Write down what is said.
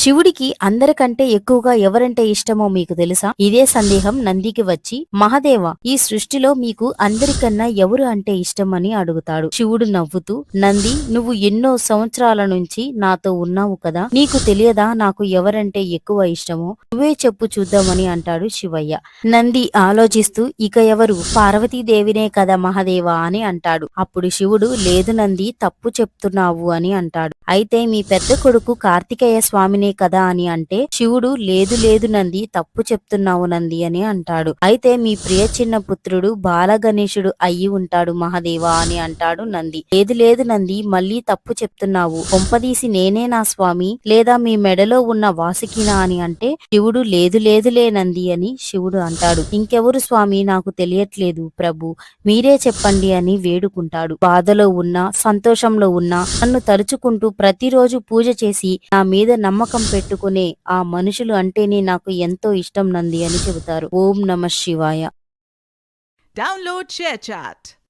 శివుడికి అందరికంటే ఎక్కువగా ఎవరంటే ఇష్టమో మీకు తెలుసా? ఇదే సందేహం నందికి వచ్చి, మహదేవ, ఈ సృష్టిలో మీకు అందరికన్నా ఎవరు అంటే ఇష్టం అని అడుగుతాడు. శివుడు నవ్వుతూ, నంది, నువ్వు ఎన్నో సంవత్సరాల నుంచి నాతో ఉన్నావు కదా, నీకు తెలియదా నాకు ఎవరంటే ఎక్కువ ఇష్టమో? నువ్వే చెప్పు చూద్దామని అంటాడు శివయ్య. నంది ఆలోచిస్తూ, ఇక ఎవరు, పార్వతీదేవినే కదా మహదేవ అని అంటాడు. అప్పుడు శివుడు, లేదు నంది, తప్పు చెప్తున్నావు అని అంటాడు. అయితే మీ పెద్ద కొడుకు కార్తికేయ స్వామినే కదా అని అంటే, శివుడు, లేదు లేదు నంది, తప్పు చెప్తున్నావు నంది అని అంటాడు. అయితే మీ ప్రియ చిన్న పుత్రుడు బాలగణేశుడు అయ్యి ఉంటాడు మహాదేవా అని అంటాడు నంది. లేదు లేదు నంది, మళ్ళీ తప్పు చెప్తున్నావు, కొంపదీసి నేనే నా స్వామి, లేదా మీ మెడలో ఉన్న వాసుకినా అని అంటే, శివుడు, లేదు లేదులే నంది అని శివుడు అంటాడు. ఇంకెవరు స్వామి, నాకు తెలియట్లేదు ప్రభు, మీరే చెప్పండి అని వేడుకుంటాడు. బాధలో ఉన్నా సంతోషంలో ఉన్నా నన్ను తలుచుకుంటూ ప్రతిరోజు పూజ చేసి నా మీద నమ్మకం పెట్టుకునే ఆ మనుషులు అంటేనే నాకు ఎంతో ఇష్టం నంది అని చెబుతారు. ఓం నమః శివాయ. Download ShareChat.